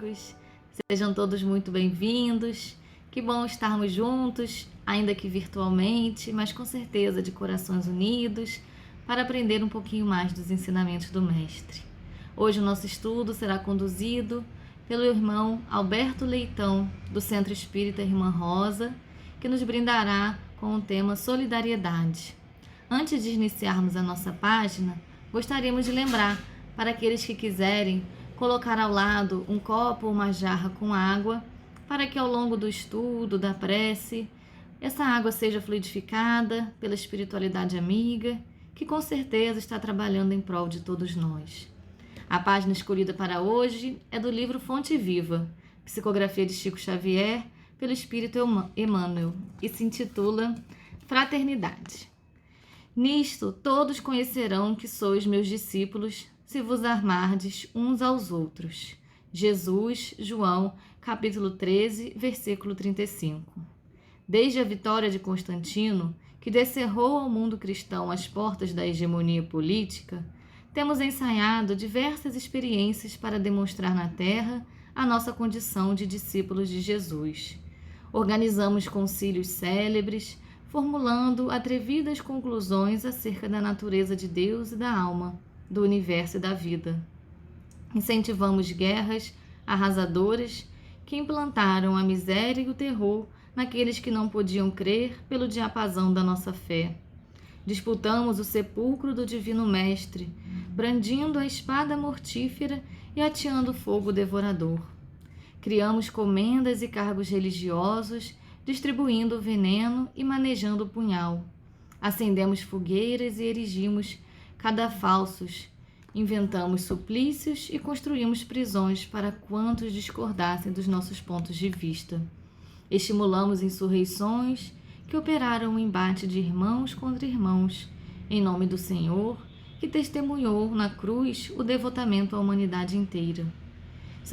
amigos, sejam todos muito bem-vindos. Que bom estarmos juntos, ainda que virtualmente, mas com certeza de corações unidos, para aprender um pouquinho mais dos ensinamentos do Mestre. Hoje o nosso estudo será conduzido pelo irmão Alberto Leitão, do Centro Espírita Irmã Rosa, que nos brindará com o tema Solidariedade. Antes de iniciarmos a nossa página, gostaríamos de lembrar para aqueles que quiserem colocar ao lado um copo ou uma jarra com água, para que ao longo do estudo, da prece, essa água seja fluidificada pela espiritualidade amiga, que com certeza está trabalhando em prol de todos nós. A página escolhida para hoje é do livro Fonte Viva, psicografia de Chico Xavier, pelo Espírito Emmanuel, e se intitula Fraternidade. Nisto todos conhecerão que sois meus discípulos, se vos amardes uns aos outros. Jesus, João, capítulo 13, versículo 35. Desde a vitória de Constantino, que descerrou ao mundo cristão as portas da hegemonia política, temos ensaiado diversas experiências para demonstrar na Terra a nossa condição de discípulos de Jesus. Organizamos concílios célebres, formulando atrevidas conclusões acerca da natureza de Deus e da alma, do universo e da vida. Incentivamos guerras arrasadoras que implantaram a miséria e o terror naqueles que não podiam crer pelo diapasão da nossa fé. Disputamos o sepulcro do Divino Mestre, brandindo a espada mortífera e ateando fogo devorador. Criamos comendas e cargos religiosos, distribuindo veneno e manejando o punhal. Acendemos fogueiras e erigimos cadafalsos. Inventamos suplícios e construímos prisões para quantos discordassem dos nossos pontos de vista. Estimulamos insurreições que operaram o embate de irmãos contra irmãos, em nome do Senhor, que testemunhou na cruz o devotamento à humanidade inteira.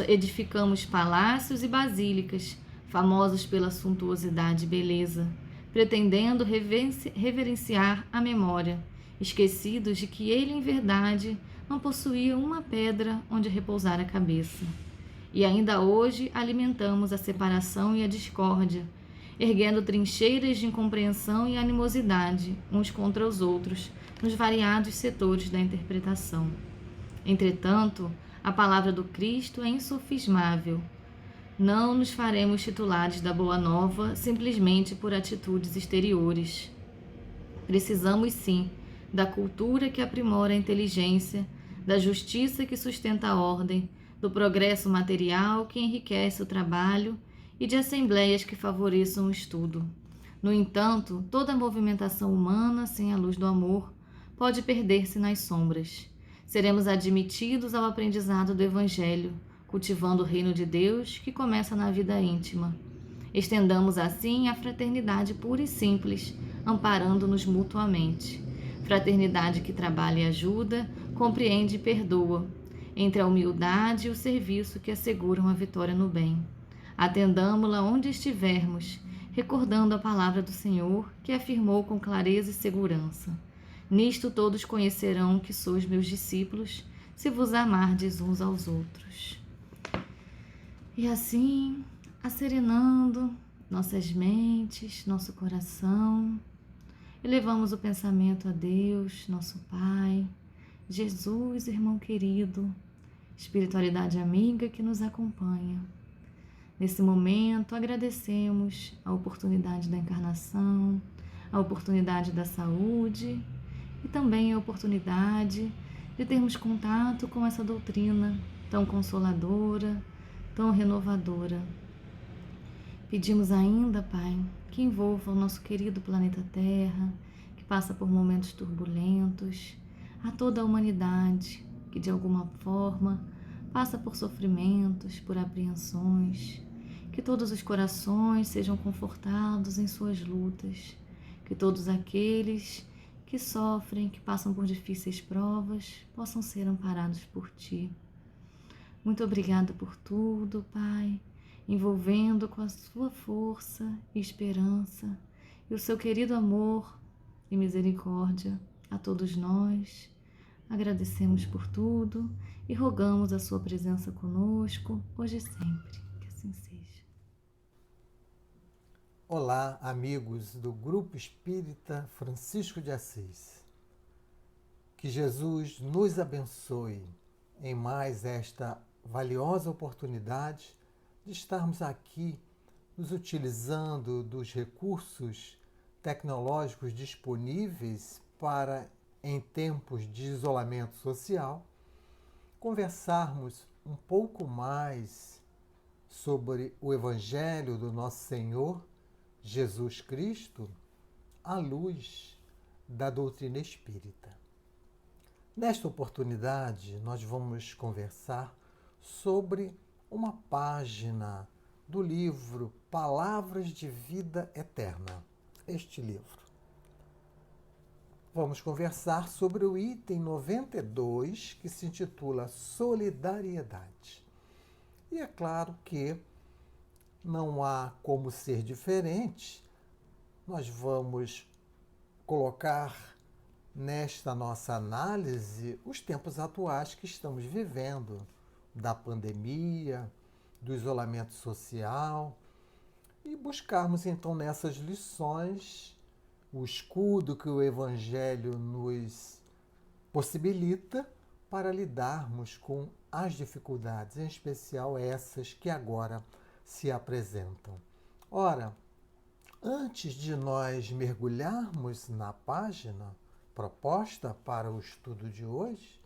Edificamos palácios e basílicas, famosos pela suntuosidade e beleza, pretendendo reverenciar a memória, esquecidos de que ele, em verdade, não possuía uma pedra onde repousar a cabeça. E ainda hoje alimentamos a separação e a discórdia, erguendo trincheiras de incompreensão e animosidade uns contra os outros, nos variados setores da interpretação. Entretanto, a palavra do Cristo é insofismável. Não nos faremos titulares da Boa Nova simplesmente por atitudes exteriores. Precisamos, sim, da cultura que aprimora a inteligência, da justiça que sustenta a ordem, do progresso material que enriquece o trabalho e de assembleias que favoreçam o estudo. No entanto, toda movimentação humana sem a luz do amor pode perder-se nas sombras. Seremos admitidos ao aprendizado do Evangelho, cultivando o reino de Deus que começa na vida íntima. Estendamos assim a fraternidade pura e simples, amparando-nos mutuamente. Fraternidade que trabalha e ajuda, compreende e perdoa, entre a humildade e o serviço que asseguram a vitória no bem. Atendamo-la onde estivermos, recordando a palavra do Senhor que afirmou com clareza e segurança: nisto todos conhecerão que sois meus discípulos, se vos amardes uns aos outros. E assim, asserenando nossas mentes, nosso coração, elevamos o pensamento a Deus, nosso Pai, Jesus, irmão querido, espiritualidade amiga que nos acompanha. Nesse momento, agradecemos a oportunidade da encarnação, a oportunidade da saúde e também a oportunidade de termos contato com essa doutrina tão consoladora, tão renovadora. Pedimos ainda, Pai, que envolva o nosso querido planeta Terra, que passa por momentos turbulentos, a toda a humanidade que de alguma forma passa por sofrimentos, por apreensões, que todos os corações sejam confortados em suas lutas, que todos aqueles que sofrem, que passam por difíceis provas, possam ser amparados por Ti. Muito obrigada por tudo, Pai, envolvendo com a Sua força e esperança e o Seu querido amor e misericórdia a todos nós, Agradecemos por tudo e rogamos a sua presença conosco, hoje e sempre. Que assim seja. Olá, amigos do Grupo Espírita Francisco de Assis. Que Jesus nos abençoe em mais esta valiosa oportunidade de estarmos aqui nos utilizando dos recursos tecnológicos disponíveis para, em tempos de isolamento social, conversarmos um pouco mais sobre o Evangelho do nosso Senhor Jesus Cristo à luz da doutrina espírita. Nesta oportunidade, nós vamos conversar sobre uma página do livro Palavras de Vida Eterna. Este livro. Vamos conversar sobre o item 92, que se intitula Solidariedade. E é claro que não há como ser diferente, nós vamos colocar nesta nossa análise os tempos atuais que estamos vivendo, da pandemia, do isolamento social, e buscarmos então nessas lições o escudo que o Evangelho nos possibilita para lidarmos com as dificuldades, em especial essas que agora se apresentam. Ora, antes de nós mergulharmos na página proposta para o estudo de hoje,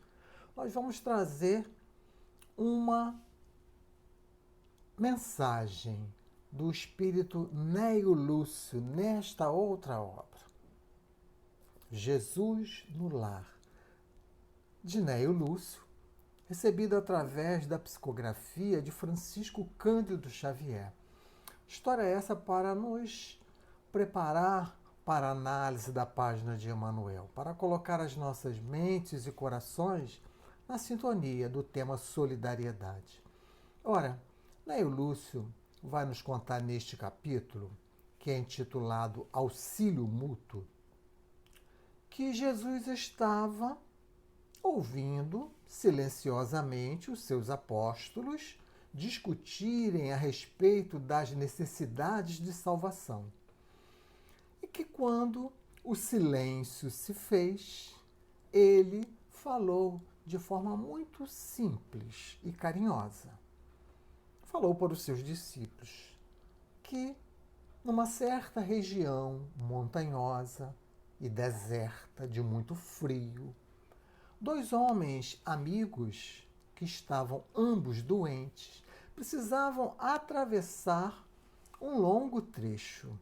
nós vamos trazer uma mensagem do espírito Neio Lúcio nesta outra obra. Jesus no Lar, de Neio Lúcio, recebida através da psicografia de Francisco Cândido Xavier. História essa para nos preparar para a análise da página de Emmanuel, para colocar as nossas mentes e corações na sintonia do tema solidariedade. Ora, Neio Lúcio vai nos contar neste capítulo, que é intitulado Auxílio Mútuo, que Jesus estava ouvindo silenciosamente os seus apóstolos discutirem a respeito das necessidades de salvação. E que quando o silêncio se fez, ele falou de forma muito simples e carinhosa. Falou para os seus discípulos que, numa certa região montanhosa e deserta, de muito frio, 2 homens amigos, que estavam ambos doentes, precisavam atravessar um longo trecho,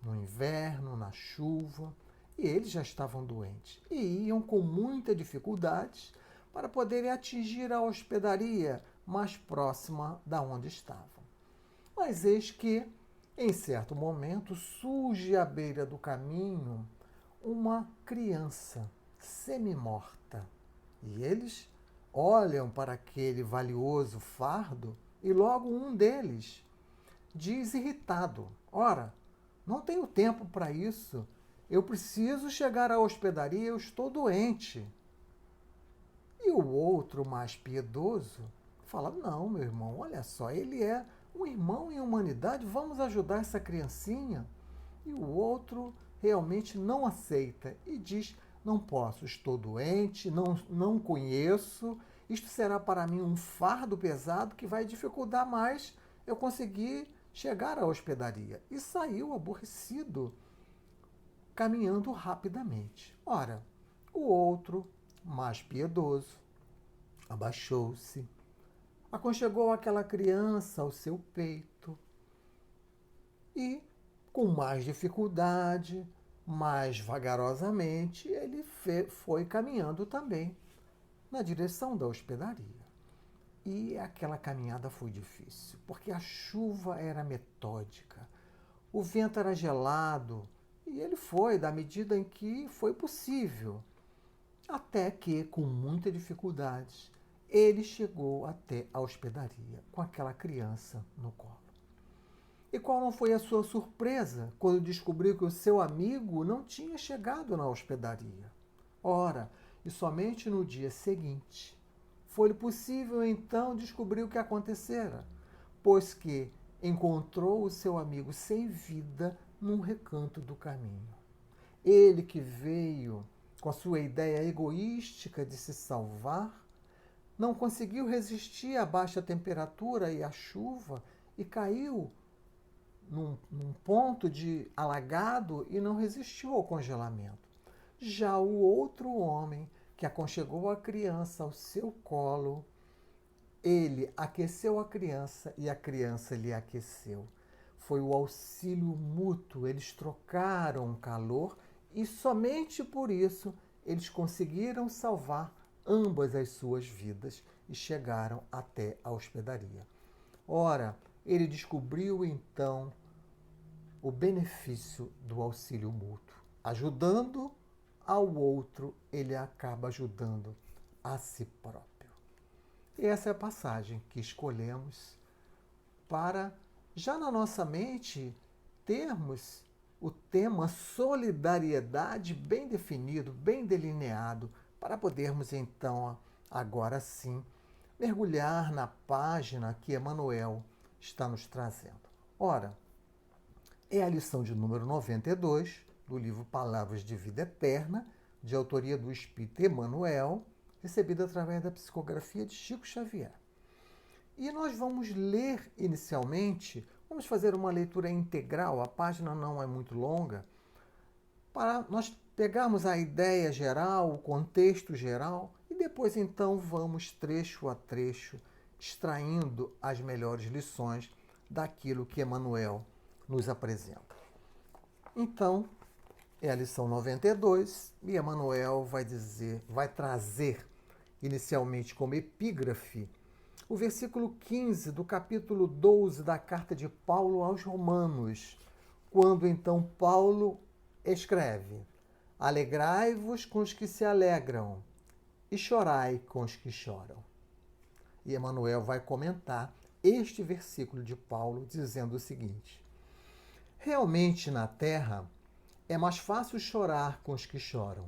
no inverno, na chuva, e eles já estavam doentes, e iam com muita dificuldade para poderem atingir a hospedaria mais próxima da onde estavam. Mas eis que, em certo momento, surge à beira do caminho uma criança semi-morta. E eles olham para aquele valioso fardo e logo um deles diz irritado: Ora, não tenho tempo para isso. Eu preciso chegar à hospedaria, eu estou doente. E o outro, mais piedoso, fala: Não, meu irmão, olha só, ele é um irmão em humanidade, vamos ajudar essa criancinha. E o outro realmente não aceita e diz: Não posso, estou doente, não conheço, isto será para mim um fardo pesado que vai dificultar mais eu conseguir chegar à hospedaria. E saiu aborrecido, caminhando rapidamente. Ora, o outro, mais piedoso, abaixou-se, aconchegou aquela criança ao seu peito e, com mais dificuldade, mais vagarosamente, ele foi caminhando também na direção da hospedaria. E aquela caminhada foi difícil, porque a chuva era metódica, o vento era gelado, e ele foi da medida em que foi possível, até que, com muita dificuldade, ele chegou até a hospedaria com aquela criança no colo. E qual não foi a sua surpresa quando descobriu que o seu amigo não tinha chegado na hospedaria? Ora, e somente no dia seguinte foi-lhe possível então descobrir o que acontecera, pois que encontrou o seu amigo sem vida num recanto do caminho. Ele que veio com a sua ideia egoística de se salvar, não conseguiu resistir à baixa temperatura e à chuva e caiu num ponto de alagado e não resistiu ao congelamento. Já o outro homem, que aconchegou a criança ao seu colo, ele aqueceu a criança e a criança lhe aqueceu. Foi o auxílio mútuo, eles trocaram calor e somente por isso eles conseguiram salvar ambas as suas vidas e chegaram até a hospedaria. Ora, ele descobriu então o benefício do auxílio mútuo. Ajudando ao outro, ele acaba ajudando a si próprio. E essa é a passagem que escolhemos para, já na nossa mente, termos o tema solidariedade bem definido, bem delineado, para podermos então, agora sim, mergulhar na página que Emmanuel está nos trazendo. Ora, é a lição de número 92 do livro Palavras de Vida Eterna, de autoria do Espírito Emmanuel, recebida através da psicografia de Chico Xavier. E nós vamos ler inicialmente, vamos fazer uma leitura integral, a página não é muito longa, para nós pegarmos a ideia geral, o contexto geral, e depois então vamos trecho a trecho, extraindo as melhores lições daquilo que Emmanuel nos apresenta. Então, é a lição 92 e Emmanuel vai trazer inicialmente como epígrafe o versículo 15 do capítulo 12 da carta de Paulo aos Romanos, quando então Paulo escreve: alegrai-vos com os que se alegram e chorai com os que choram. E Emmanuel vai comentar este versículo de Paulo dizendo o seguinte: realmente na terra é mais fácil chorar com os que choram.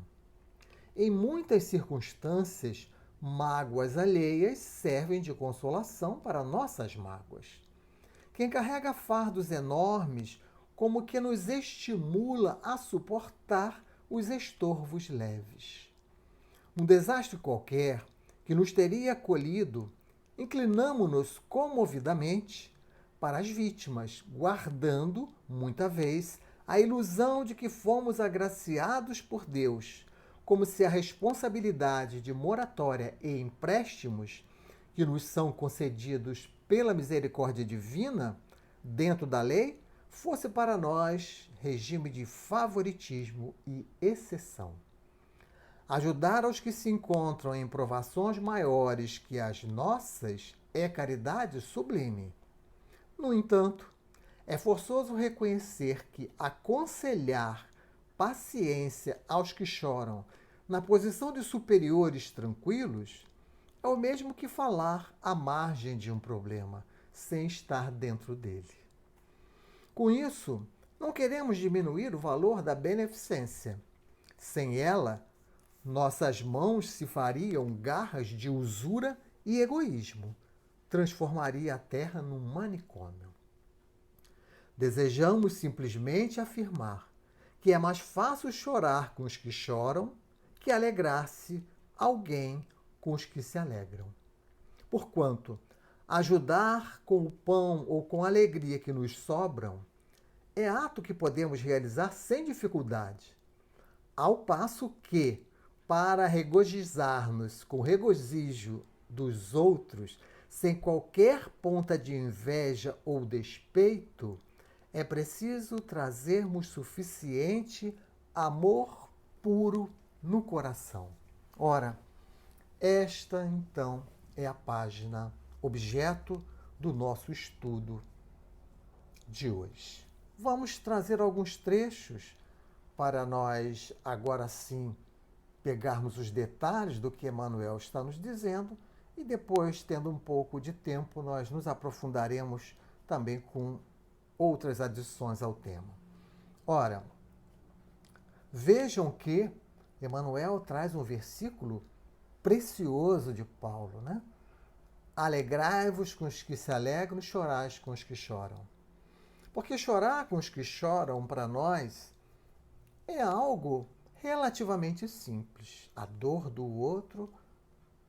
Em muitas circunstâncias, mágoas alheias servem de consolação para nossas mágoas. Quem carrega fardos enormes, como que nos estimula a suportar os estorvos leves. Um desastre qualquer que nos teria acolhido, inclinamo-nos comovidamente para as vítimas, guardando, muita vez, a ilusão de que fomos agraciados por Deus, como se a responsabilidade de moratória e empréstimos que nos são concedidos pela misericórdia divina, dentro da lei, fosse para nós regime de favoritismo e exceção. Ajudar aos que se encontram em provações maiores que as nossas é caridade sublime. No entanto, é forçoso reconhecer que aconselhar paciência aos que choram na posição de superiores tranquilos é o mesmo que falar à margem de um problema, sem estar dentro dele. Com isso, não queremos diminuir o valor da beneficência. Sem ela, nossas mãos se fariam garras de usura e egoísmo, transformaria a terra num manicômio. Desejamos simplesmente afirmar que é mais fácil chorar com os que choram que alegrar-se alguém com os que se alegram. Porquanto, ajudar com o pão ou com a alegria que nos sobram é ato que podemos realizar sem dificuldade, ao passo que, para regozijar-nos com o regozijo dos outros, sem qualquer ponta de inveja ou despeito, é preciso trazermos suficiente amor puro no coração. Ora, esta então é a página objeto do nosso estudo de hoje. Vamos trazer alguns trechos para nós, agora sim, pegarmos os detalhes do que Emmanuel está nos dizendo e depois, tendo um pouco de tempo, nós nos aprofundaremos também com outras adições ao tema. Ora, vejam que Emmanuel traz um versículo precioso de Paulo, né? Alegrai-vos com os que se alegram e chorais com os que choram. Porque chorar com os que choram, para nós, é algo relativamente simples. A dor do outro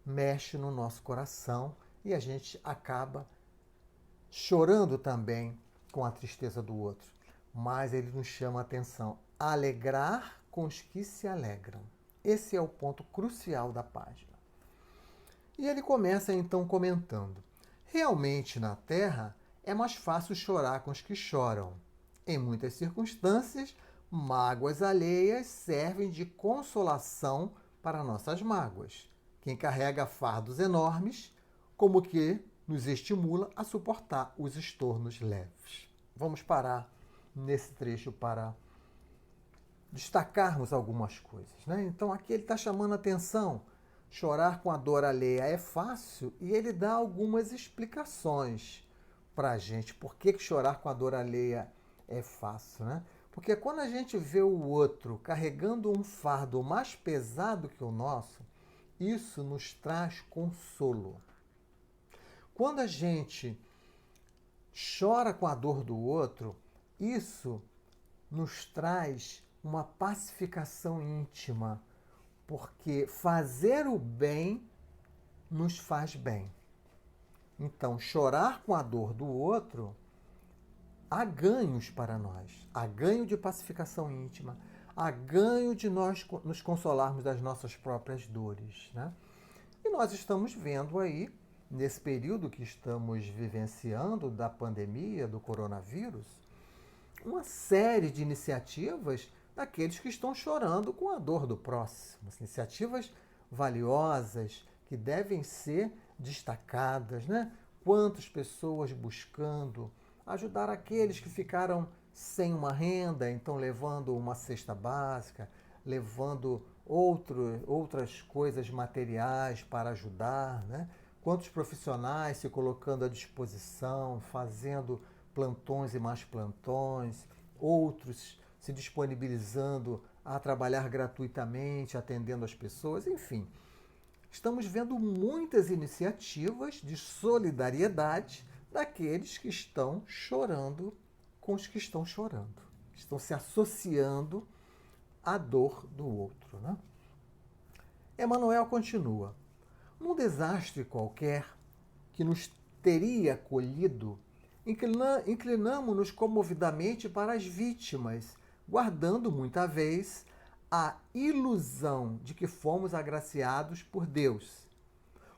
mexe no nosso coração e a gente acaba chorando também com a tristeza do outro. Mas ele nos chama a atenção. Alegrar com os que se alegram. Esse é o ponto crucial da página. E ele começa então comentando: realmente na terra é mais fácil chorar com os que choram. Em muitas circunstâncias, mágoas alheias servem de consolação para nossas mágoas. Quem carrega fardos enormes, como que nos estimula a suportar os estornos leves. Vamos parar nesse trecho para destacarmos algumas coisas, né? Então aqui ele está chamando a atenção. Chorar com a dor alheia é fácil e ele dá algumas explicações para a gente. Por que chorar com a dor alheia é fácil, né? Porque quando a gente vê o outro carregando um fardo mais pesado que o nosso, isso nos traz consolo. Quando a gente chora com a dor do outro, isso nos traz uma pacificação íntima, porque fazer o bem nos faz bem. Então, chorar com a dor do outro, há ganhos para nós. Há ganho de pacificação íntima, há ganho de nós nos consolarmos das nossas próprias dores, né? E nós estamos vendo aí, nesse período que estamos vivenciando da pandemia, do coronavírus, uma série de iniciativas daqueles que estão chorando com a dor do próximo. Iniciativas valiosas que devem ser destacadas, né? Quantas pessoas buscando ajudar aqueles que ficaram sem uma renda, então levando uma cesta básica, levando outras coisas materiais para ajudar, né? Quantos profissionais se colocando à disposição, fazendo plantões e mais plantões, outros se disponibilizando a trabalhar gratuitamente, atendendo as pessoas, enfim. Estamos vendo muitas iniciativas de solidariedade daqueles que estão chorando com os que estão chorando. Estão se associando à dor do outro, né? Emmanuel continua. Num desastre qualquer que nos teria colhido, inclinamo-nos comovidamente para as vítimas, guardando muita vez a ilusão de que fomos agraciados por Deus.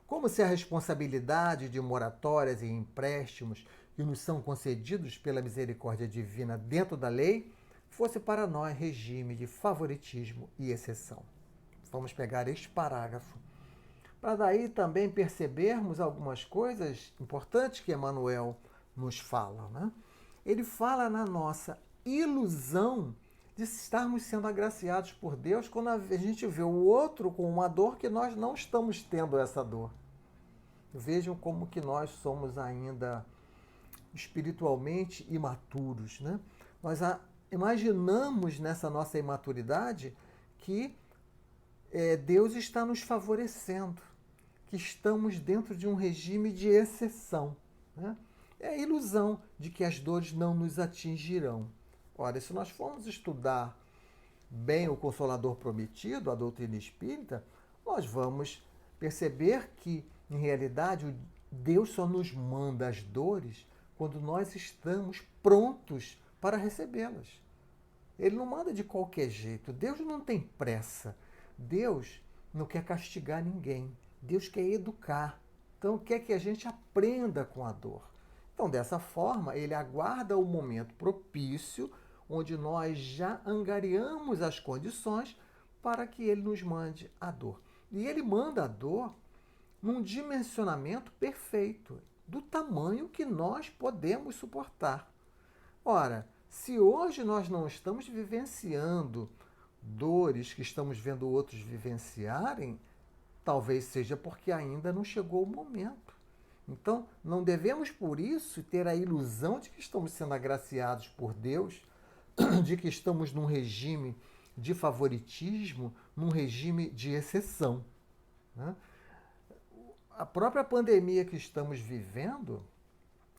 Como se a responsabilidade de moratórias e empréstimos que nos são concedidos pela misericórdia divina dentro da lei fosse para nós regime de favoritismo e exceção. Vamos pegar este parágrafo para daí também percebermos algumas coisas importantes que Emmanuel nos fala, né? Ele fala na nossa ilusão de estarmos sendo agraciados por Deus quando a gente vê o outro com uma dor que nós não estamos tendo essa dor. Vejam como que nós somos ainda espiritualmente imaturos, né? Nós imaginamos nessa nossa imaturidade que Deus está nos favorecendo, que estamos dentro de um regime de exceção, né? É a ilusão de que as dores não nos atingirão. Ora, se nós formos estudar bem o Consolador Prometido, a doutrina espírita, nós vamos perceber que, em realidade, Deus só nos manda as dores quando nós estamos prontos para recebê-las. Ele não manda de qualquer jeito. Deus não tem pressa. Deus não quer castigar ninguém. Deus quer educar. Então, quer que a gente aprenda com a dor. Então, dessa forma, ele aguarda o momento propício, onde nós já angariamos as condições para que ele nos mande a dor. E ele manda a dor num dimensionamento perfeito, do tamanho que nós podemos suportar. Ora, se hoje nós não estamos vivenciando dores que estamos vendo outros vivenciarem, talvez seja porque ainda não chegou o momento. Então, não devemos, por isso, ter a ilusão de que estamos sendo agraciados por Deus, de que estamos num regime de favoritismo num regime de exceção, né? A própria pandemia que estamos vivendo,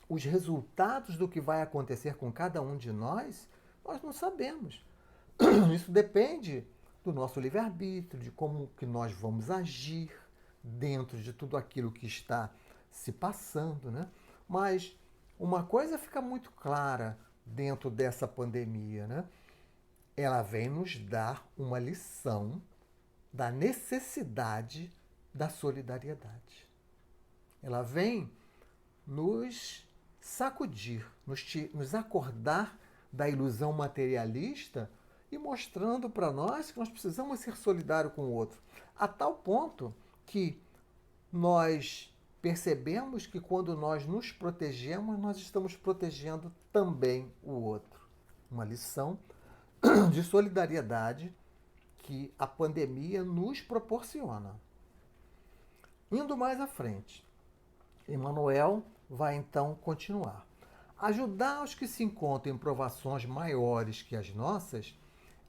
os resultados do que vai acontecer com cada um de nós não sabemos. Isso depende do nosso livre-arbítrio, de como que nós vamos agir dentro de tudo aquilo que está se passando, né? Mas uma coisa fica muito clara dentro dessa pandemia, né? Ela vem nos dar uma lição da necessidade da solidariedade. Ela vem nos sacudir, nos acordar da ilusão materialista e mostrando para nós que nós precisamos ser solidários com o outro. A tal ponto que nós percebemos que quando nós nos protegemos, nós estamos protegendo também o outro. Uma lição de solidariedade que a pandemia nos proporciona. Indo mais à frente, Emmanuel vai então continuar. Ajudar os que se encontram em provações maiores que as nossas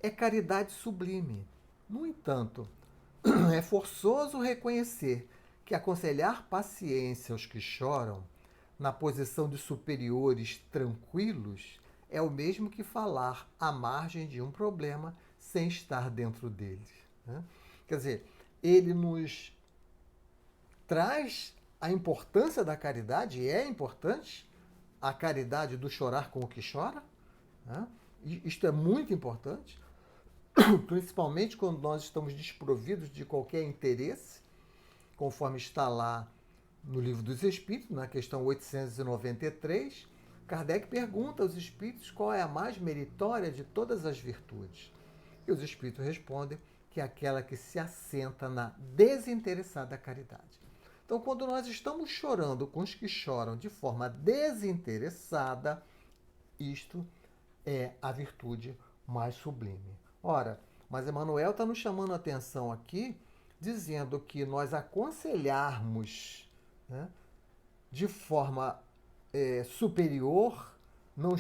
é caridade sublime. No entanto, é forçoso reconhecer que aconselhar paciência aos que choram, na posição de superiores tranquilos, é o mesmo que falar à margem de um problema sem estar dentro dele, né? Quer dizer, ele nos traz a importância da caridade, e é importante a caridade do chorar com o que chora, né? E isto é muito importante, principalmente quando nós estamos desprovidos de qualquer interesse, conforme está lá no Livro dos Espíritos, na questão 893, Kardec pergunta aos espíritos qual é a mais meritória de todas as virtudes. E os espíritos respondem que é aquela que se assenta na desinteressada caridade. Então, quando nós estamos chorando com os que choram de forma desinteressada, isto é a virtude mais sublime. Ora, mas Emmanuel está nos chamando a atenção aqui, dizendo que nós aconselharmos, né, de forma superior, não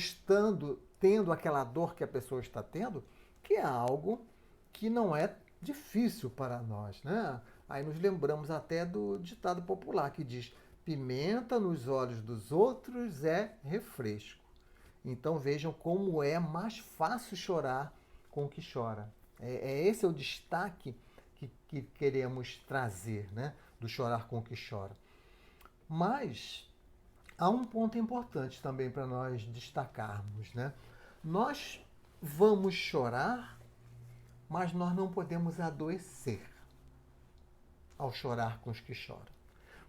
tendo aquela dor que a pessoa está tendo, que é algo que não é difícil para nós, né? Aí nos lembramos até do ditado popular que diz: pimenta nos olhos dos outros é refresco. Então vejam como é mais fácil chorar com o que chora. Esse é o destaque que queremos trazer, né? Do chorar com o que chora. Mas há um ponto importante também para nós destacarmos, né? Nós vamos chorar, mas nós não podemos adoecer ao chorar com os que choram.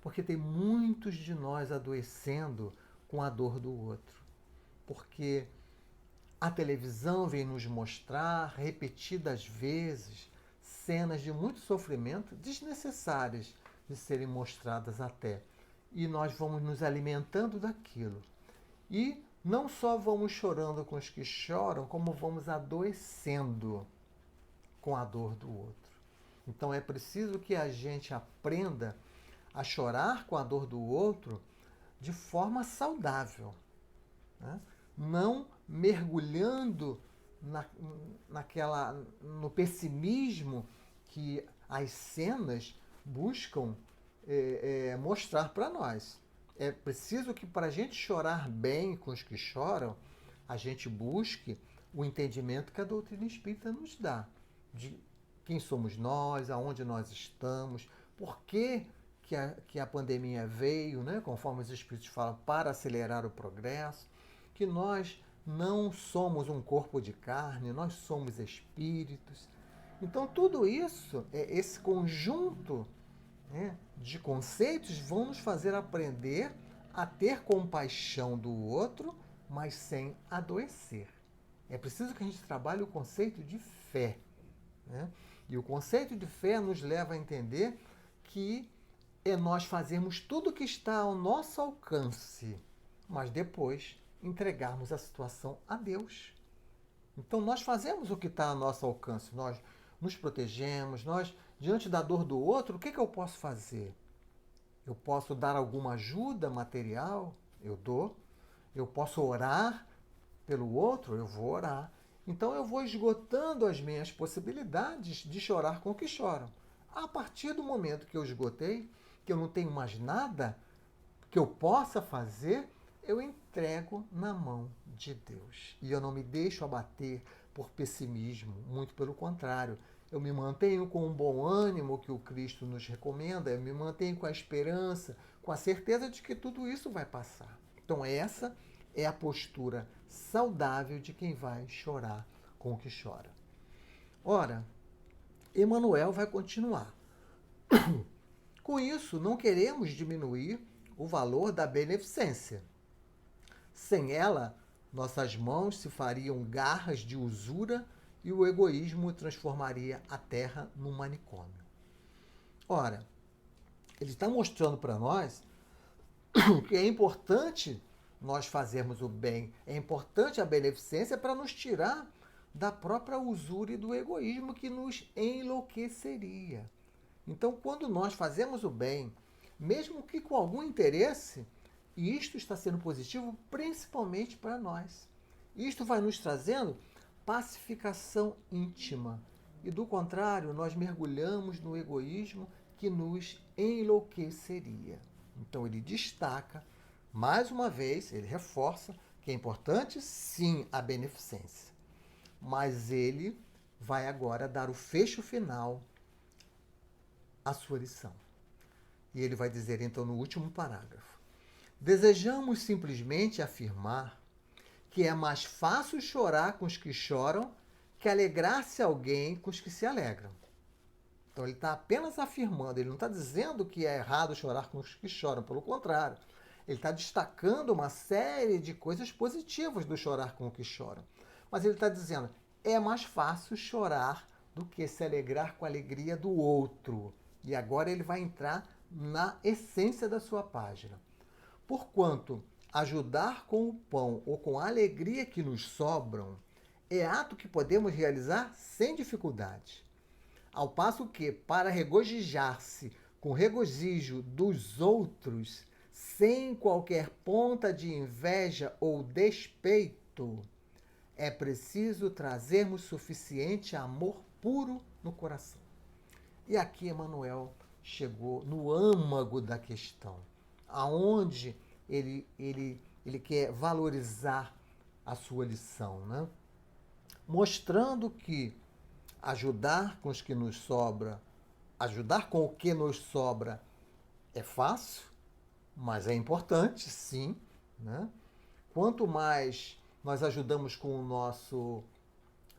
Porque tem muitos de nós adoecendo com a dor do outro. Porque a televisão vem nos mostrar repetidas vezes cenas de muito sofrimento desnecessárias de serem mostradas até. E nós vamos nos alimentando daquilo. E não só vamos chorando com os que choram, como vamos adoecendo com a dor do outro. Então é preciso que a gente aprenda a chorar com a dor do outro de forma saudável, né? Não mergulhando no pessimismo que as cenas buscam mostrar para nós. É preciso que, para a gente chorar bem com os que choram, a gente busque o entendimento que a doutrina espírita nos dá, de quem somos nós, aonde nós estamos, por que a pandemia veio, né, conforme os espíritos falam, para acelerar o progresso, que nós não somos um corpo de carne, nós somos espíritos. Então, tudo isso, esse conjunto, né, de conceitos, vão nos fazer aprender a ter compaixão do outro, mas sem adoecer. É preciso que a gente trabalhe o conceito de fé, né? E o conceito de fé nos leva a entender que é nós fazermos tudo o que está ao nosso alcance, mas depois entregarmos a situação a Deus. Então nós fazemos o que está ao nosso alcance, nós nos protegemos, nós, diante da dor do outro, o que eu posso fazer? Eu posso dar alguma ajuda material? Eu dou. Eu posso orar pelo outro? Eu vou orar. Então eu vou esgotando as minhas possibilidades de chorar com o que choram. A partir do momento que eu esgotei, que eu não tenho mais nada que eu possa fazer, eu entrego na mão de Deus. E eu não me deixo abater por pessimismo, muito pelo contrário. Eu me mantenho com um bom ânimo que o Cristo nos recomenda, eu me mantenho com a esperança, com a certeza de que tudo isso vai passar. Então essa é a postura saudável de quem vai chorar com o que chora. Ora, Emmanuel vai continuar. Com isso, não queremos diminuir o valor da beneficência. Sem ela, nossas mãos se fariam garras de usura e o egoísmo transformaria a terra num manicômio. Ora, ele está mostrando para nós que é importante nós fazermos o bem, é importante a beneficência para nos tirar da própria usura e do egoísmo que nos enlouqueceria. Então, quando nós fazemos o bem, mesmo que com algum interesse, isto está sendo positivo principalmente para nós. Isto vai nos trazendo pacificação íntima. E do contrário, nós mergulhamos no egoísmo que nos enlouqueceria. Então ele destaca, mais uma vez, ele reforça que é importante sim a beneficência. Mas ele vai agora dar o fecho final à sua lição. E ele vai dizer então no último parágrafo: desejamos simplesmente afirmar que é mais fácil chorar com os que choram que alegrar-se alguém com os que se alegram. Então ele está apenas afirmando, ele não está dizendo que é errado chorar com os que choram, pelo contrário. Ele está destacando uma série de coisas positivas do chorar com os que choram. Mas ele está dizendo, é mais fácil chorar do que se alegrar com a alegria do outro. E agora ele vai entrar na essência da sua página. Porquanto ajudar com o pão ou com a alegria que nos sobram é ato que podemos realizar sem dificuldade. Ao passo que, para regozijar-se com regozijo dos outros, sem qualquer ponta de inveja ou despeito, é preciso trazermos suficiente amor puro no coração. E aqui Emmanuel chegou no âmago da questão, aonde ele quer valorizar a sua lição, né? Mostrando que ajudar com os que nos sobra, ajudar com o que nos sobra é fácil, mas é importante, sim, né? Quanto mais nós ajudamos com o nosso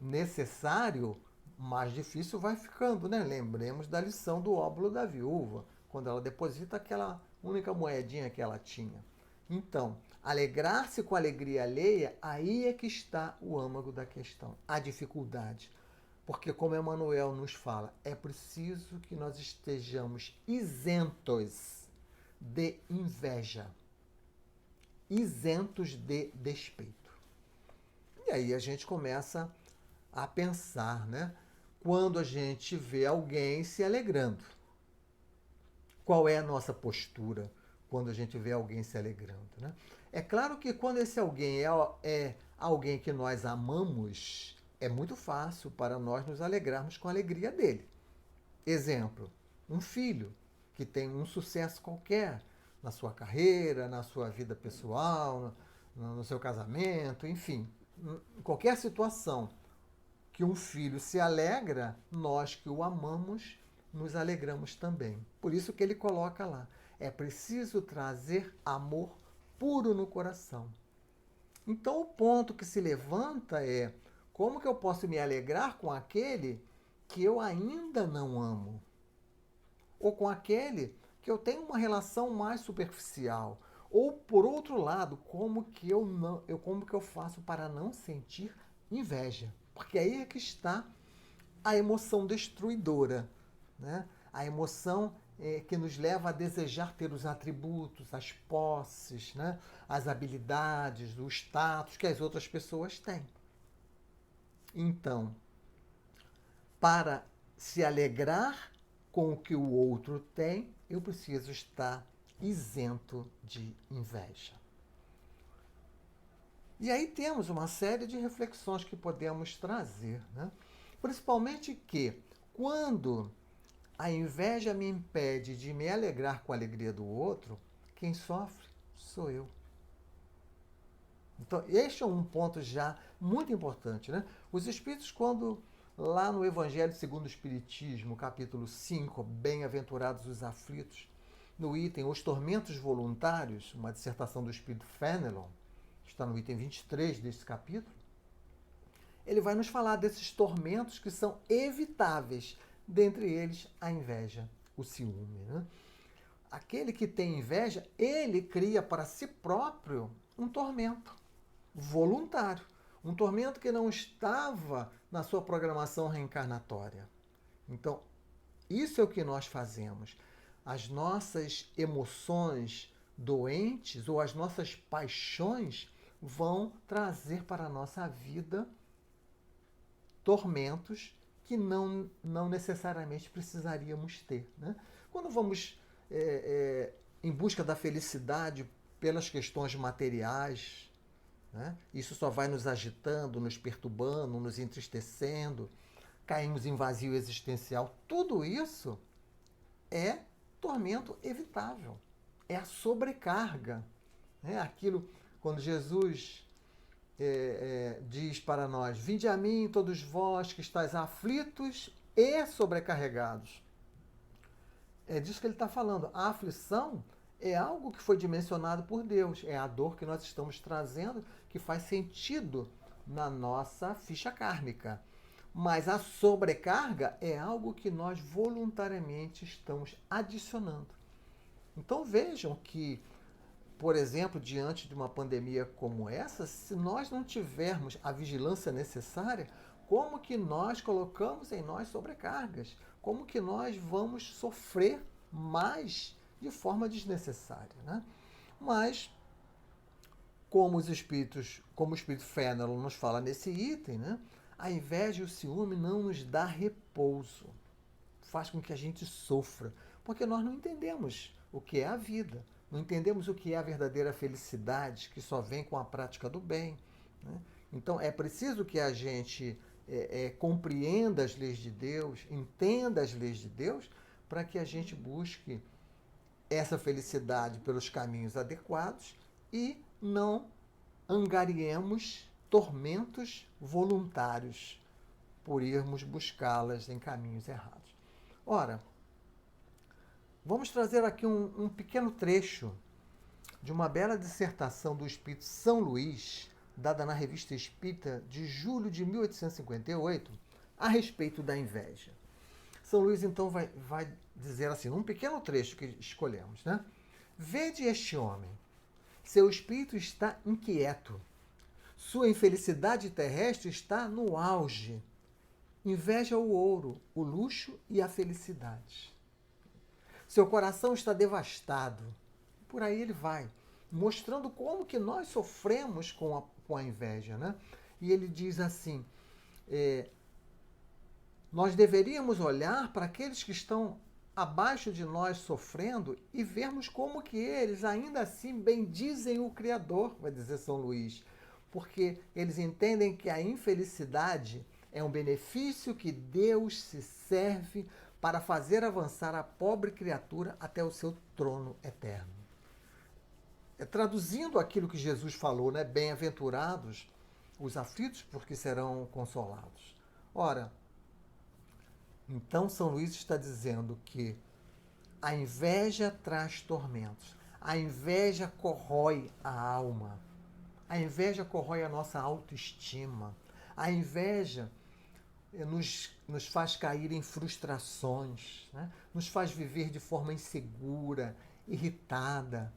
necessário, mais difícil vai ficando, né? Lembremos da lição do óbolo da viúva, quando ela deposita aquela única moedinha que ela tinha. Então, alegrar-se com a alegria alheia, aí é que está o âmago da questão, a dificuldade. Porque, como Emmanuel nos fala, é preciso que nós estejamos isentos de inveja, isentos de despeito. E aí a gente começa a pensar, né? Quando a gente vê alguém se alegrando, qual é a nossa postura quando a gente vê alguém se alegrando, né? É claro que quando esse alguém é alguém que nós amamos, é muito fácil para nós nos alegrarmos com a alegria dele. Exemplo, um filho que tem um sucesso qualquer na sua carreira, na sua vida pessoal, no seu casamento, enfim, em qualquer situação que um filho se alegra, nós que o amamos nos alegramos também. Por isso que ele coloca lá, é preciso trazer amor puro no coração. Então o ponto que se levanta é, como que eu posso me alegrar com aquele que eu ainda não amo? Ou com aquele que eu tenho uma relação mais superficial? Ou, por outro lado, como que eu faço para não sentir inveja? Porque aí é que está a emoção destruidora, né? A emoção que nos leva a desejar ter os atributos, as posses, né? As habilidades, o status que as outras pessoas têm. Então, para se alegrar com o que o outro tem, eu preciso estar isento de inveja. E aí temos uma série de reflexões que podemos trazer, né? Principalmente que, quando a inveja me impede de me alegrar com a alegria do outro, quem sofre sou eu. Então, este é um ponto já muito importante, né? Os Espíritos, quando lá no Evangelho segundo o Espiritismo, capítulo 5, Bem-aventurados os aflitos, no item Os Tormentos Voluntários, uma dissertação do Espírito Fenelon, está no item 23 deste capítulo, ele vai nos falar desses tormentos que são evitáveis, dentre eles a inveja, o ciúme, né? Aquele que tem inveja, ele cria para si próprio um tormento voluntário, um tormento que não estava na sua programação reencarnatória. Então, isso é o que nós fazemos. As nossas emoções doentes ou as nossas paixões vão trazer para a nossa vida tormentos que não necessariamente precisaríamos ter, né? Quando vamos em busca da felicidade pelas questões materiais, né? Isso só vai nos agitando, nos perturbando, nos entristecendo, caímos em vazio existencial. Tudo isso é tormento evitável, é a sobrecarga, né? Aquilo, quando Jesus diz para nós: vinde a mim todos vós que estáis aflitos e sobrecarregados. É disso que ele está falando. A aflição é algo que foi dimensionado por Deus, é a dor que nós estamos trazendo, que faz sentido na nossa ficha kármica. Mas a sobrecarga é algo que nós voluntariamente estamos adicionando. Então vejam que, por exemplo, diante de uma pandemia como essa, se nós não tivermos a vigilância necessária, como que nós colocamos em nós sobrecargas? Como que nós vamos sofrer mais de forma desnecessária, né? Mas, como os espíritos, como o espírito Fenelon nos fala nesse item, né? A inveja e o ciúme não nos dá repouso, faz com que a gente sofra, porque nós não entendemos o que é a vida, não entendemos o que é a verdadeira felicidade, que só vem com a prática do bem, né? Então é preciso que a gente compreenda as leis de Deus, entenda as leis de Deus, para que a gente busque essa felicidade pelos caminhos adequados e não angariemos tormentos voluntários por irmos buscá-las em caminhos errados. Ora, vamos trazer aqui um pequeno trecho de uma bela dissertação do Espírito São Luís, dada na Revista Espírita de julho de 1858, a respeito da inveja. São Luís, então, vai dizer assim, num pequeno trecho que escolhemos, né? Vede este homem, seu espírito está inquieto, sua infelicidade terrestre está no auge, inveja o ouro, o luxo e a felicidade. Seu coração está devastado. Por aí ele vai, mostrando como que nós sofremos com a inveja, né? E ele diz assim, nós deveríamos olhar para aqueles que estão abaixo de nós sofrendo e vermos como que eles ainda assim bendizem o Criador, vai dizer São Luís, porque eles entendem que a infelicidade é um benefício que Deus se serve para fazer avançar a pobre criatura até o seu trono eterno. Traduzindo aquilo que Jesus falou, né? Bem-aventurados os aflitos, porque serão consolados. Ora, então São Luís está dizendo que a inveja traz tormentos, a inveja corrói a alma, a inveja corrói a nossa autoestima, a inveja nos faz cair em frustrações, né? Nos faz viver de forma insegura, irritada.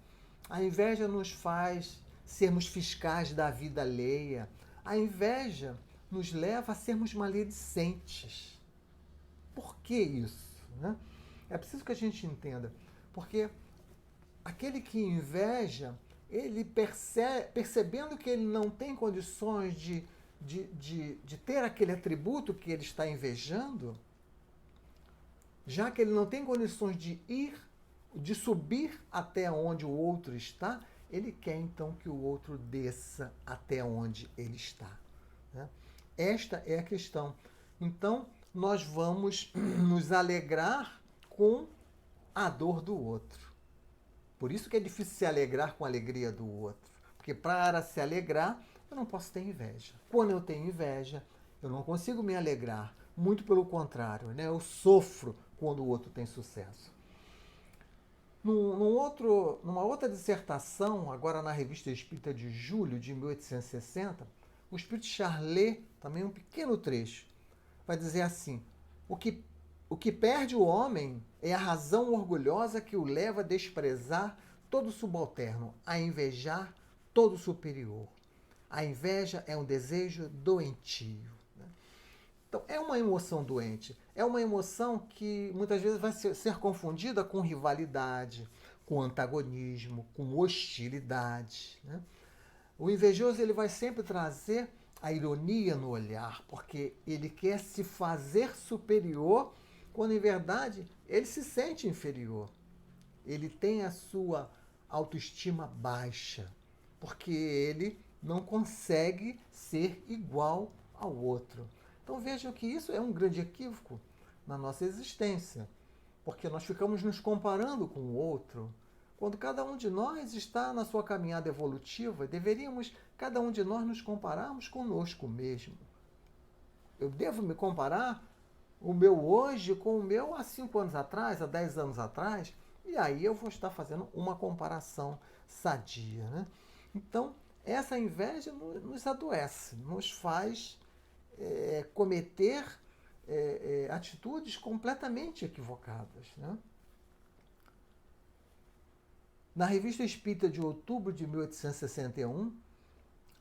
A inveja nos faz sermos fiscais da vida alheia. A inveja nos leva a sermos maledicentes. Por que isso, né? É preciso que a gente entenda. Porque aquele que inveja, ele percebendo que ele não tem condições de ter aquele atributo que ele está invejando, já que ele não tem condições de subir até onde o outro está, ele quer então que o outro desça até onde ele está, né? Esta é a questão. Então, nós vamos nos alegrar com a dor do outro. Por isso que é difícil se alegrar com a alegria do outro. Porque para se alegrar, eu não posso ter inveja. Quando eu tenho inveja, eu não consigo me alegrar. Muito pelo contrário, né? Eu sofro quando o outro tem sucesso. Numa outra dissertação, agora na Revista Espírita de julho de 1860, o Espírito Charlet, também um pequeno trecho, vai dizer assim: o que perde o homem é a razão orgulhosa que o leva a desprezar todo subalterno, a invejar todo superior. A inveja é um desejo doentio. Então, é uma emoção doente. É uma emoção que muitas vezes vai ser confundida com rivalidade, com antagonismo, com hostilidade, né? O invejoso ele vai sempre trazer a ironia no olhar, porque ele quer se fazer superior, quando em verdade ele se sente inferior. Ele tem a sua autoestima baixa, porque ele não consegue ser igual ao outro. Então vejam que isso é um grande equívoco na nossa existência, porque nós ficamos nos comparando com o outro, quando cada um de nós está na sua caminhada evolutiva. Deveríamos, cada um de nós, nos compararmos conosco mesmo. Eu devo me comparar o meu hoje com o meu há 5 anos atrás, há 10 anos atrás, e aí eu vou estar fazendo uma comparação sadia, né? Então, essa inveja nos adoece, nos faz cometer atitudes completamente equivocadas, né? Na Revista Espírita de outubro de 1861,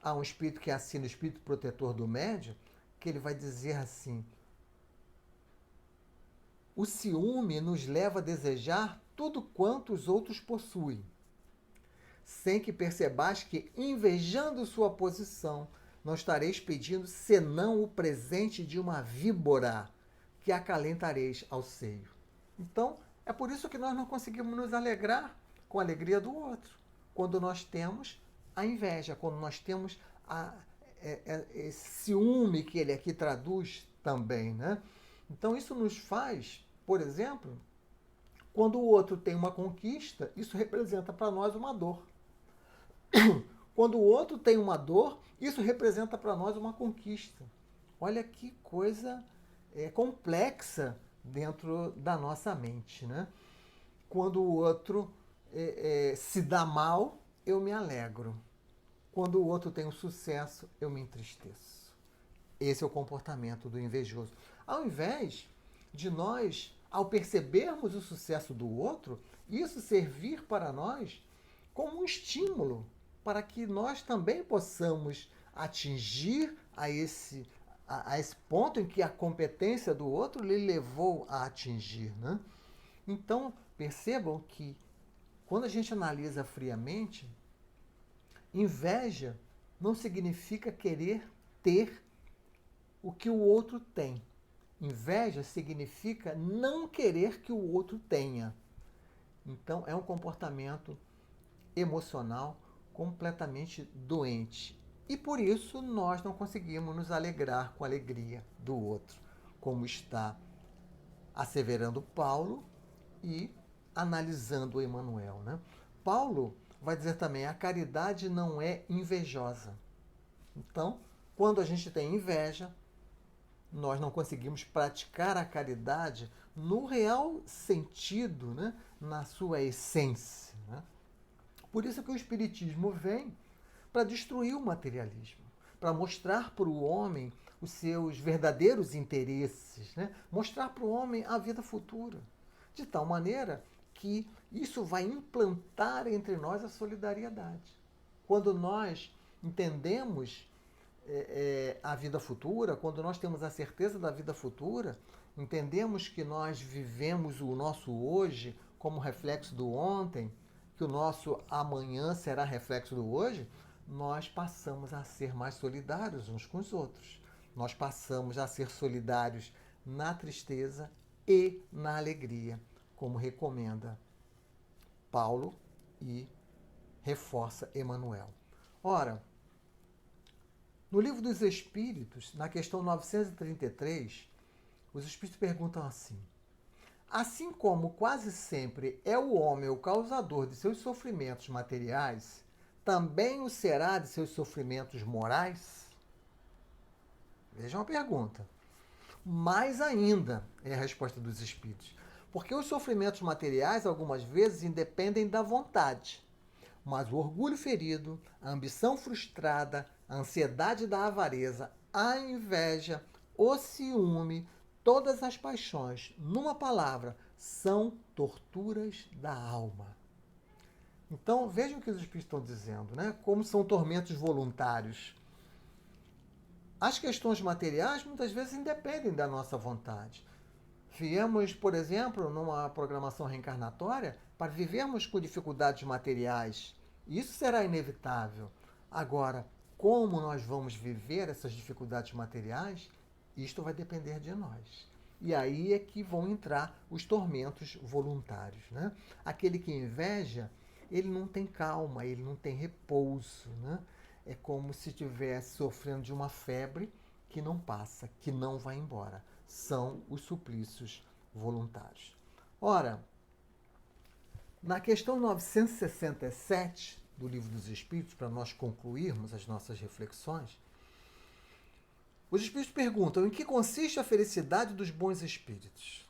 há um espírito que assina o Espírito Protetor do Médium, que ele vai dizer assim: o ciúme nos leva a desejar tudo quanto os outros possuem, sem que percebais que, invejando sua posição, não estareis pedindo senão o presente de uma víbora que acalentareis ao seio. Então, é por isso que nós não conseguimos nos alegrar com a alegria do outro, quando nós temos a inveja, quando nós temos esse ciúme que ele aqui traduz também, né? Então, isso nos faz, por exemplo, quando o outro tem uma conquista, isso representa para nós uma dor. Quando o outro tem uma dor, isso representa para nós uma conquista. Olha que coisa complexa dentro da nossa mente, né? Quando o outro se dá mal, eu me alegro. Quando o outro tem um sucesso, eu me entristeço. Esse é o comportamento do invejoso. Ao invés de nós, ao percebermos o sucesso do outro, isso servir para nós como um estímulo para que nós também possamos atingir a esse ponto em que a competência do outro lhe levou a atingir, né? Então, percebam que, quando a gente analisa friamente, inveja não significa querer ter o que o outro tem. Inveja significa não querer que o outro tenha. Então, é um comportamento emocional completamente doente. E por isso nós não conseguimos nos alegrar com a alegria do outro, como está asseverando Paulo e analisando Emmanuel, né? Paulo vai dizer também: a caridade não é invejosa. Então, quando a gente tem inveja, nós não conseguimos praticar a caridade no real sentido, né? Na sua essência, né? Por isso que o Espiritismo vem para destruir o materialismo, para mostrar para o homem os seus verdadeiros interesses, né? Mostrar para o homem a vida futura, de tal maneira que isso vai implantar entre nós a solidariedade. Quando nós entendemos a vida futura, quando nós temos a certeza da vida futura, entendemos que nós vivemos o nosso hoje como reflexo do ontem, que o nosso amanhã será reflexo do hoje, nós passamos a ser mais solidários uns com os outros. Nós passamos a ser solidários na tristeza e na alegria, como recomenda Paulo e reforça Emmanuel. Ora, no Livro dos Espíritos, na questão 933, os Espíritos perguntam assim: assim como quase sempre é o homem o causador de seus sofrimentos materiais, também o será de seus sofrimentos morais? Veja uma pergunta. Mais ainda é a resposta dos Espíritos. Porque os sofrimentos materiais, algumas vezes, independem da vontade. Mas o orgulho ferido, a ambição frustrada, a ansiedade da avareza, a inveja, o ciúme, todas as paixões, numa palavra, são torturas da alma. Então, vejam o que os Espíritos estão dizendo, né? Como são tormentos voluntários. As questões materiais, muitas vezes, independem da nossa vontade. Viemos, por exemplo, numa programação reencarnatória para vivermos com dificuldades materiais. Isso será inevitável. Agora, como nós vamos viver essas dificuldades materiais, isto vai depender de nós. E aí é que vão entrar os tormentos voluntários, né? Aquele que inveja, ele não tem calma, ele não tem repouso, né? É como se estivesse sofrendo de uma febre que não passa, que não vai embora. São os suplícios voluntários. Ora, na questão 967 do Livro dos Espíritos, para nós concluirmos as nossas reflexões, os Espíritos perguntam: em que consiste a felicidade dos bons espíritos?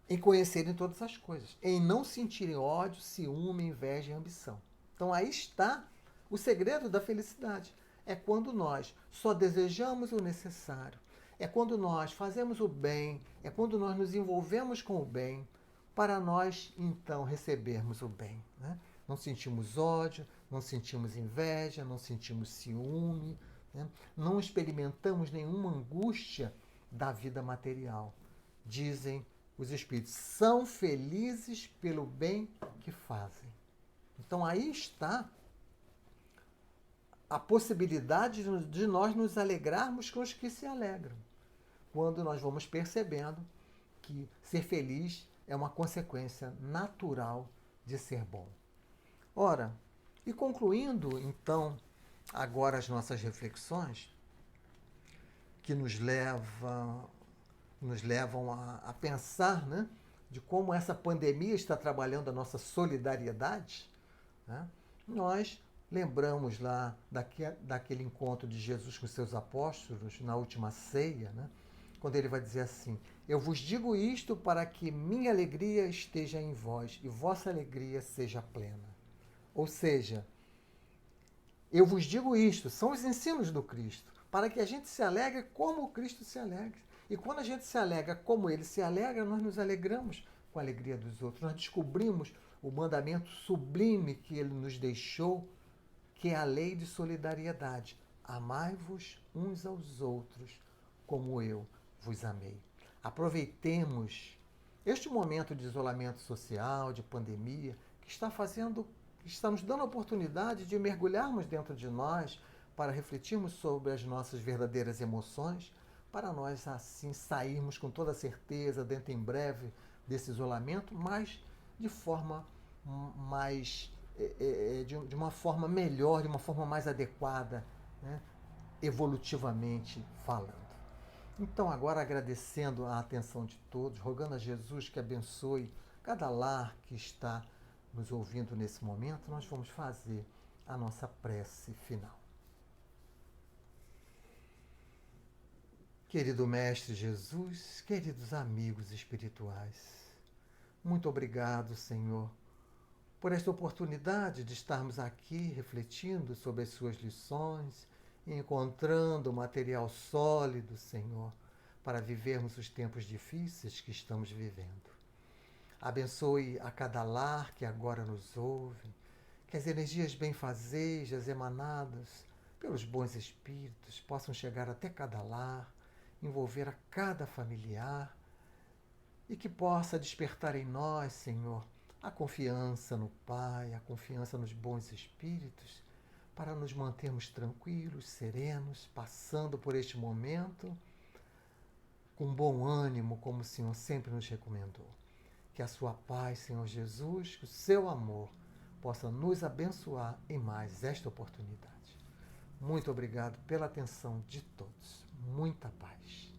Em conhecerem todas as coisas, em não sentirem ódio, ciúme, inveja e ambição. Então aí está o segredo da felicidade. É quando nós só desejamos o necessário, é quando nós fazemos o bem, é quando nós nos envolvemos com o bem, para nós então recebermos o bem, né? Não sentimos ódio, não sentimos inveja, não sentimos ciúme, né? Não experimentamos nenhuma angústia da vida material. Dizem os Espíritos, são felizes pelo bem que fazem. Então aí está a possibilidade de nós nos alegrarmos com os que se alegram, quando nós vamos percebendo que ser feliz é uma consequência natural de ser bom. Ora, e concluindo então agora as nossas reflexões, que nos levam a pensar, né, de como essa pandemia está trabalhando a nossa solidariedade, né? Nós lembramos lá daquele encontro de Jesus com seus apóstolos na última ceia, né? Quando ele vai dizer assim: eu vos digo isto para que minha alegria esteja em vós e vossa alegria seja plena. Ou seja, eu vos digo isto, são os ensinos do Cristo, para que a gente se alegre como o Cristo se alegra. E quando a gente se alegra como ele se alegra, nós nos alegramos com a alegria dos outros. Nós descobrimos o mandamento sublime que ele nos deixou, que é a lei de solidariedade. Amai-vos uns aos outros, como eu vos amei. Aproveitemos este momento de isolamento social, de pandemia, que está nos dando a oportunidade de mergulharmos dentro de nós para refletirmos sobre as nossas verdadeiras emoções, para nós assim sairmos com toda certeza dentro em breve desse isolamento, mas de forma de uma forma melhor, de uma forma mais adequada, né? Evolutivamente falando. Então, agora agradecendo a atenção de todos, rogando a Jesus que abençoe cada lar que está nos ouvindo nesse momento, nós vamos fazer a nossa prece final. Querido Mestre Jesus, queridos amigos espirituais, muito obrigado, Senhor, por esta oportunidade de estarmos aqui refletindo sobre as suas lições e encontrando material sólido, Senhor, para vivermos os tempos difíceis que estamos vivendo. Abençoe a cada lar que agora nos ouve, que as energias benfazejas emanadas pelos bons espíritos possam chegar até cada lar, envolver a cada familiar e que possa despertar em nós, Senhor, a confiança no Pai, a confiança nos bons espíritos, para nos mantermos tranquilos, serenos, passando por este momento com bom ânimo, como o Senhor sempre nos recomendou. Que a sua paz, Senhor Jesus, que o seu amor possa nos abençoar em mais esta oportunidade. Muito obrigado pela atenção de todos. Muita paz.